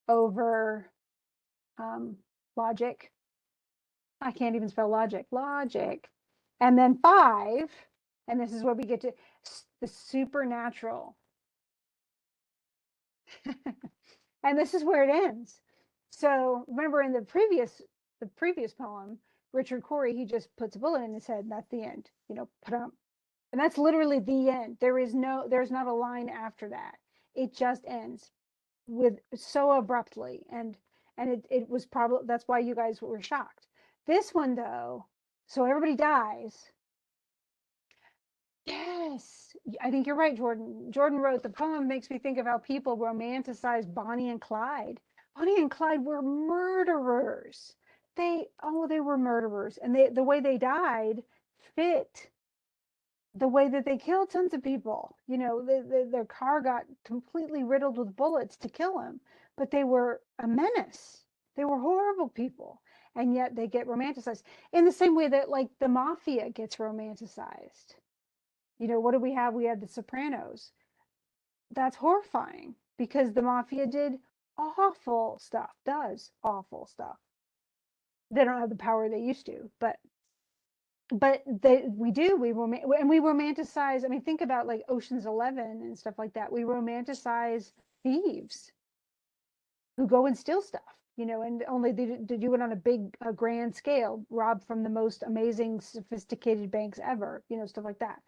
over logic. I can't even spell logic. And then five, and this is where we get to the supernatural. And this is where it ends. So remember in the previous poem, Richard Cory, he just puts a bullet in his head, and that's the end. And that's literally the end. There's not a line after that. It just ends with so abruptly, and it was probably, that's why you guys were shocked. This one though, so everybody dies. Yes, I think you're right, Jordan. Jordan wrote, the poem makes me think of how people romanticize Bonnie and Clyde. Bonnie and Clyde were murderers. They were murderers, and the way they died fit the way that they killed tons of people. Their car got completely riddled with bullets to kill them, but they were a menace. They were horrible people, and yet they get romanticized in the same way that, like, the mafia gets romanticized. What do we have? We had The Sopranos. That's horrifying because the mafia did awful stuff, does awful stuff. They don't have the power they used to, but we romanticize. I mean, think about like Ocean's 11 and stuff like that. We romanticize thieves who go and steal stuff, and only they do it on a grand scale, rob from the most amazing, sophisticated banks ever, stuff like that.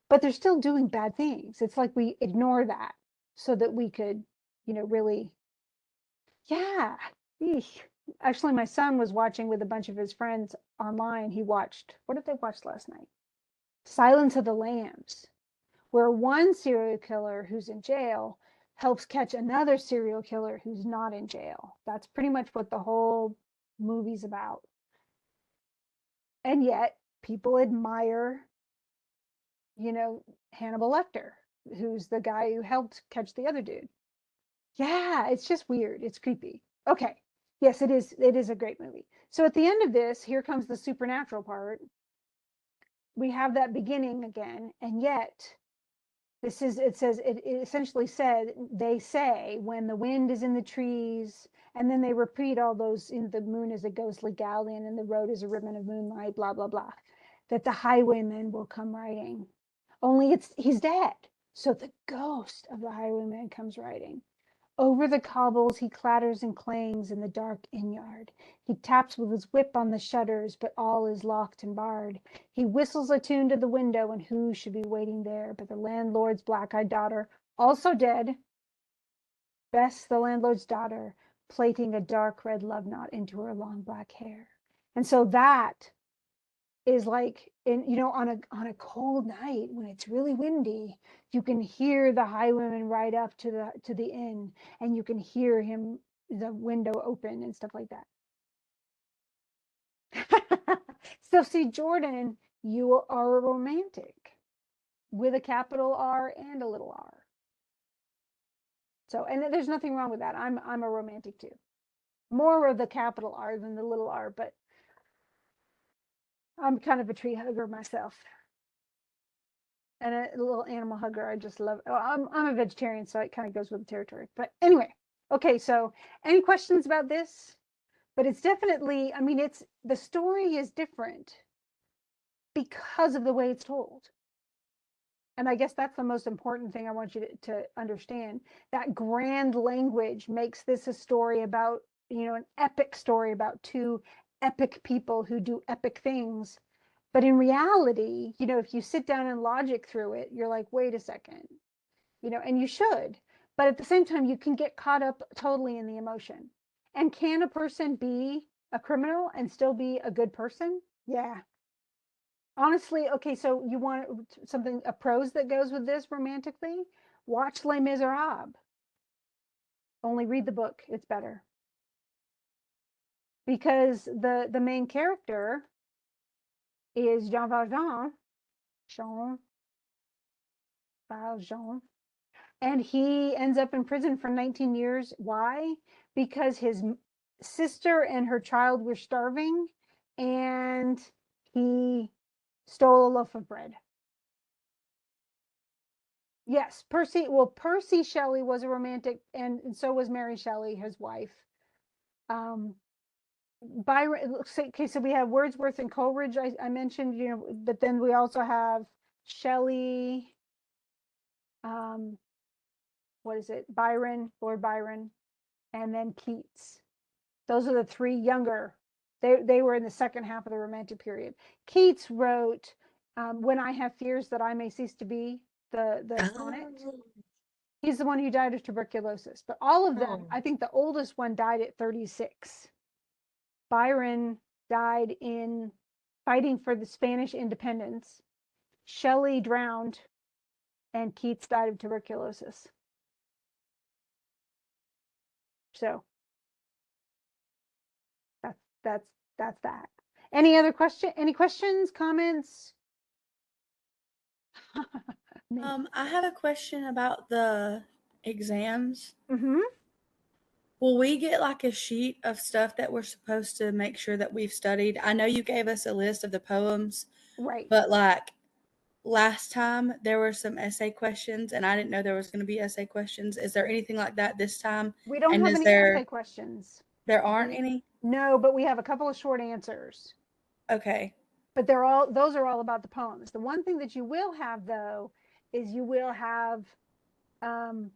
But they're still doing bad things. It's like we ignore that so that we could, really, yeah. Eesh. Actually, my son was watching with a bunch of his friends online. He watched, what did they watch last night? Silence of the Lambs, where one serial killer who's in jail helps catch another serial killer who's not in jail. That's pretty much what the whole movie's about. And yet people admire, Hannibal Lecter, who's the guy who helped catch the other dude. Yeah, it's just weird. It's creepy. Okay. Yes, it is. It is a great movie. So at the end of this, here comes the supernatural part. We have that beginning again, and yet it essentially said, they say, when the wind is in the trees, and then they repeat all those, in the moon is a ghostly galleon and the road is a ribbon of moonlight, blah blah blah, that the highwayman will come riding. Only he's dead, so the ghost of the highwayman comes riding. Over the cobbles he clatters and clangs in the dark inn-yard. He taps with his whip on the shutters, but all is locked and barred. He whistles a tune to the window, and who should be waiting there but the landlord's black-eyed daughter, also dead, Bess, the landlord's daughter, plaiting a dark red love knot into her long black hair. And so that is like, on a cold night when it's really windy, you can hear the highwayman ride up to the inn, and you can hear him, the window open and stuff like that. So see, Jordan, you are a romantic with a capital R and a little r. So, and there's nothing wrong with that. I'm a romantic too. More of the capital R than the little r, but I'm kind of a tree hugger myself. And a little animal hugger. I just love. Oh, I'm a vegetarian, so it kind of goes with the territory. But anyway, okay. So, any questions about this? But it's definitely. I mean, it's the story is different because of the way it's told. And I guess that's the most important thing I want you to understand. That grand language makes this a story about, an epic story about two epic people who do epic things. But in reality, if you sit down and logic through it, you're like, wait a second, and you should. But at the same time, you can get caught up totally in the emotion. And can a person be a criminal and still be a good person? Yeah. Honestly, okay, so you want something, a prose that goes with this romantically? Watch Les Miserables. Only read the book, it's better. Because the main character is Jean Valjean, Jean Valjean, and he ends up in prison for 19 years. Why? Because his sister and her child were starving, and he stole a loaf of bread. Yes, Percy. Well, Percy Shelley was a romantic, and so was Mary Shelley, his wife. Um, Byron. Okay, so we have Wordsworth and Coleridge. I mentioned, but then we also have Shelley. Um, what is it? Byron, Lord Byron, and then Keats. Those are the three younger. They were in the second half of the Romantic period. Keats wrote "When I Have Fears That I May Cease to Be," the sonnet. Oh, He's the one who died of tuberculosis. But all of them, oh. I think the oldest one died at 36. Byron died in fighting for the Spanish independence. Shelley drowned, and Keats died of tuberculosis. So that's that's that's that. Any other question? Any questions? Comments? I have a question about the exams. Mm-hmm. Will we get like a sheet of stuff that we're supposed to make sure that we've studied? I know you gave us a list of the poems, Right. but like last time there were some essay questions and I didn't know there was going to be essay questions. Is there anything like that this time? We don't And have is any essay there questions. there aren't any? No, but we have a couple of short answers. Okay. But those are all about the poems. The one thing that you will have though is you will have um,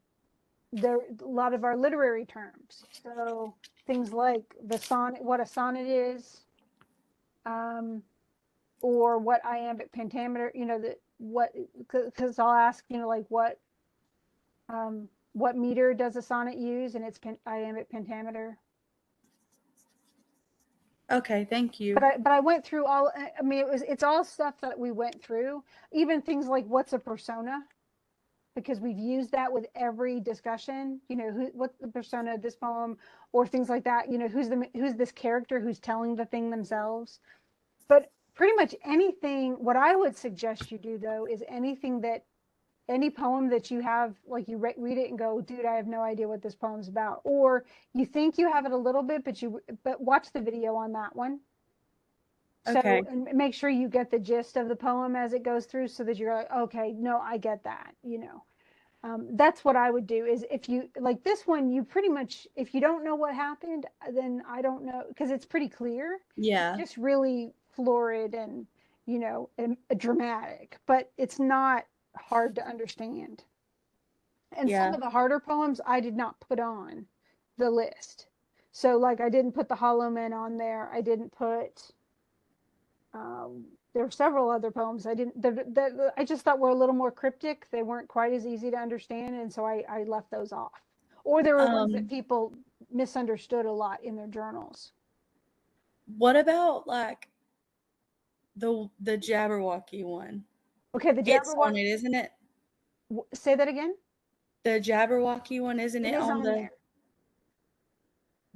a lot of our literary terms. So things like the sonnet, what a sonnet is, um, or what iambic pentameter. Because I'll ask, like what meter does a sonnet use, and it's iambic pentameter. Okay, thank But you. I went through all. I mean, it's all stuff that we went through. Even things like what's a persona, because we've used that with every discussion. What's the persona of this poem, or things like that. Who's this character who's telling the thing themselves. But pretty much anything. What I would suggest you do though is any poem that you have, like you read it and go, dude, I have no idea what this poem's about, or you think you have it a little bit, but watch the video on that one. So, Okay. and make sure you get the gist of the poem as it goes through so that you're like, okay, no, I get that. That's what I would do is if you like this one, you pretty much, if you don't know what happened, then I don't know, because it's pretty clear. It's Yeah. just really florid and dramatic, but it's not hard to understand. And some Yeah. of the harder poems I did not put on the list. So like I didn't put the Hollow Men on there. I didn't put there were several other poems I didn't that I just thought were a little more cryptic. They weren't quite as easy to understand, and so I left those off. Or there were ones that Um people misunderstood a lot in their journals. what about like the Jabberwocky one? Okay, the It's on Jabberwock. it, isn't it? Say that again. The Jabberwocky one, isn't It it is on on there.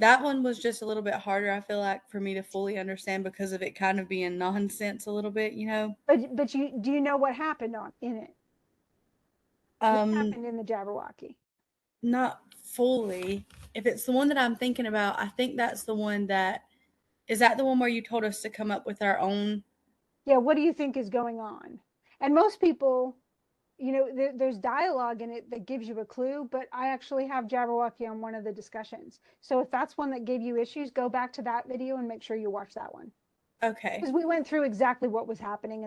that one was just a little bit harder, I feel like, for me to fully understand because of it kind of being nonsense a little bit, you know? But you do you know what happened in it? What Um, happened in the Jabberwocky? Not fully. If it's the one that I'm thinking about, I think that's the one that is that the one where you told us to come up with our own. Yeah, what do you think is going on? And most people, there's dialogue in it that gives you a clue, but I actually have Jabberwocky on one of the discussions. So if that's one that gave you issues, go back to that video and make sure you watch that one. Okay. Because we went through exactly what was happening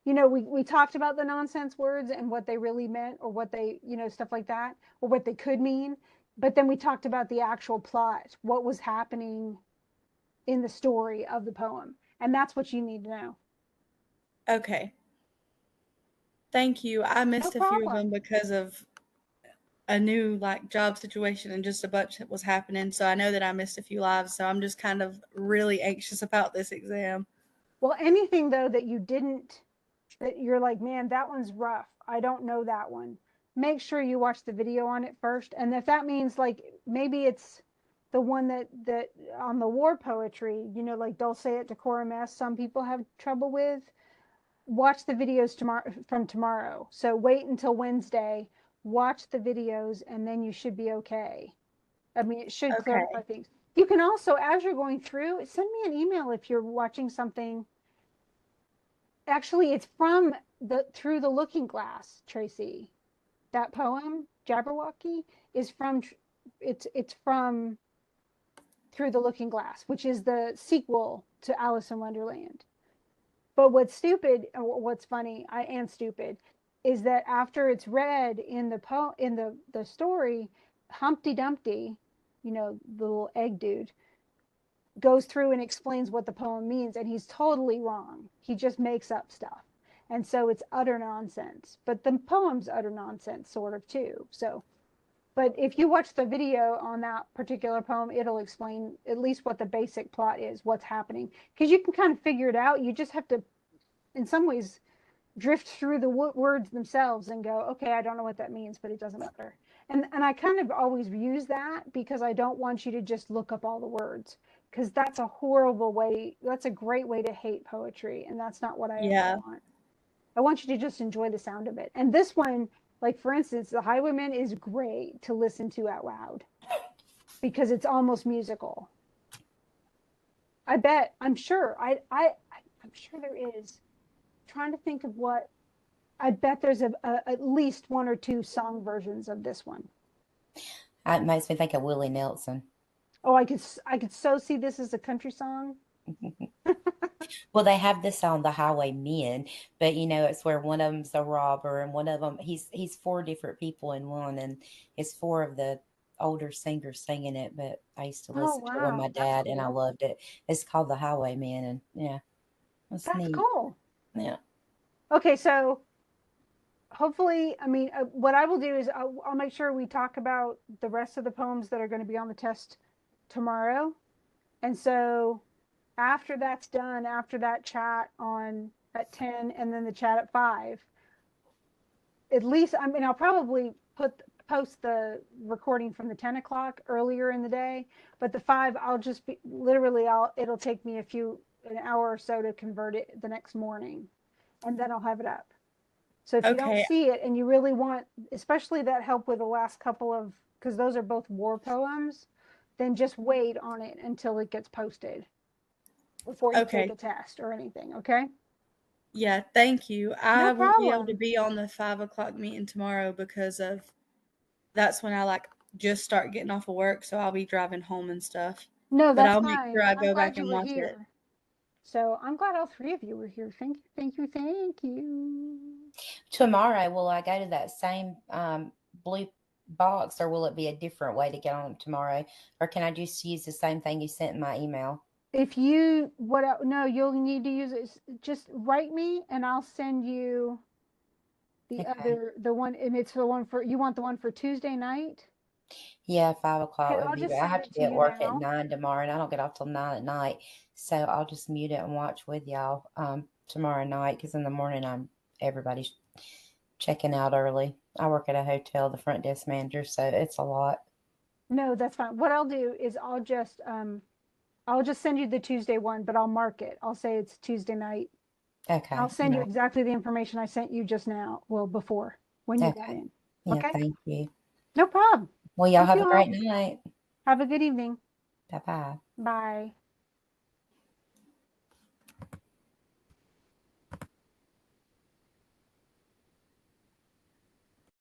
we talked about the nonsense words and what they really meant or what they, stuff like that, or what they could mean. But then we talked about the actual plot, what was happening in the story of the poem. And that's what you need to know. Okay. Thank you. I No missed a few of them problem. because of a new like job situation and just a bunch that was happening. So I know that I missed a few lives. So I'm just kind of really anxious about this exam. Well, anything though that you didn't, that you're like, man, that one's rough. I don't know that one. Make sure you watch the video on it first. And if that means like maybe it's the one that on the war poetry, like they'll say it to Cory. Some people have trouble with. Watch the videos tomorrow. So wait until Wednesday, watch the videos, and then you should be okay. I mean, it should clarify Okay. things. You can also, as you're going through, send me an email if you're watching something. Actually, it's from the Through the Looking Glass, Tracy. That poem, Jabberwocky, is from it's from Through the Looking Glass, which is the sequel to Alice in Wonderland. But what's stupid, or what's funny, and stupid, is that after it's read in the story, Humpty Dumpty, the little egg dude, goes through and explains what the poem means, and he's totally wrong. He just makes up stuff. And so it's utter nonsense. But the poem's utter nonsense, sort of, too. So, but if you watch the video on that particular poem, it'll explain at least what the basic plot is, what's happening. Because you can kind of figure it out. You just have to, in some ways, drift through the words themselves and go, okay, I don't know what that means, but it doesn't matter. And I kind of always use that because I don't want you to just look up all the words, because that's a horrible way. That's a great way to hate poetry, and that's not what I ever Yeah. want. I want you to just enjoy the sound of it. And this one, like for instance, the Highwayman is great to listen to out loud because it's almost musical. I bet. I'm sure there is. I'm trying to think of what. I bet there's at least one or two song versions of this one. It makes me think of Willie Nelson. Oh, I could so see this as a country song. Well, they have this on the Highwaymen, but it's where one of them's a robber, and one of them he's four different people in one, and it's four of the older singers singing it. But I used to Oh listen to it with my wow, that's dad, and I cool. loved it. It's called the Highwaymen, and yeah, it's That's neat. cool. Yeah. Okay, so hopefully, I mean, what I will do is I'll make sure we talk about the rest of the poems that are going to be on the test tomorrow. And so after that's done, after that chat on at 10 and then the chat at 5, at least, I mean, I'll probably post the recording from the 10 o'clock earlier in the day, but the 5, I'll just be literally, it'll take me an hour or so to convert it the next morning, and then I'll have it up. So if you don't Okay. see it and you really want, especially that help with the last couple of, because those are both war poems, then just wait on it until it gets posted before you take Okay. a test or anything. Okay. Yeah. Thank you. No I won't be able to problem. be on the 5 o'clock meeting tomorrow because of that's when I like just start getting off of work. So I'll be driving home and stuff. No, But that's I'll make sure fine. I I'm go back glad you and were watch it. here. So I'm glad all three of you were here. Thank you, thank you, thank you. Tomorrow, will I go to that same blue box, or will it be a different way to get on tomorrow, or can I just use the same thing you sent in my email? If you no, you'll need to use it. Just write me, and I'll send you Okay. the one, and it's the one for, you want the one for Tuesday night? Yeah, 5 o'clock Okay, would I'll be just better. I send have it to to be at you work at now. 9 tomorrow, and I don't get off till 9 at night. So I'll just mute it and watch with y'all tomorrow night, because in the morning everybody's checking out early. I work at a hotel, the front desk manager, so it's a lot. No, that's fine. What I'll do is I'll just send you the Tuesday one, but I'll mark it. I'll say it's Tuesday night. Okay. I'll send you Right. exactly the information I sent you just now. Well, before when you got Okay. in. Yeah. Okay? Thank you. No problem. Well, y'all Thank have you a all. great night. Have a good evening. Bye bye. Bye.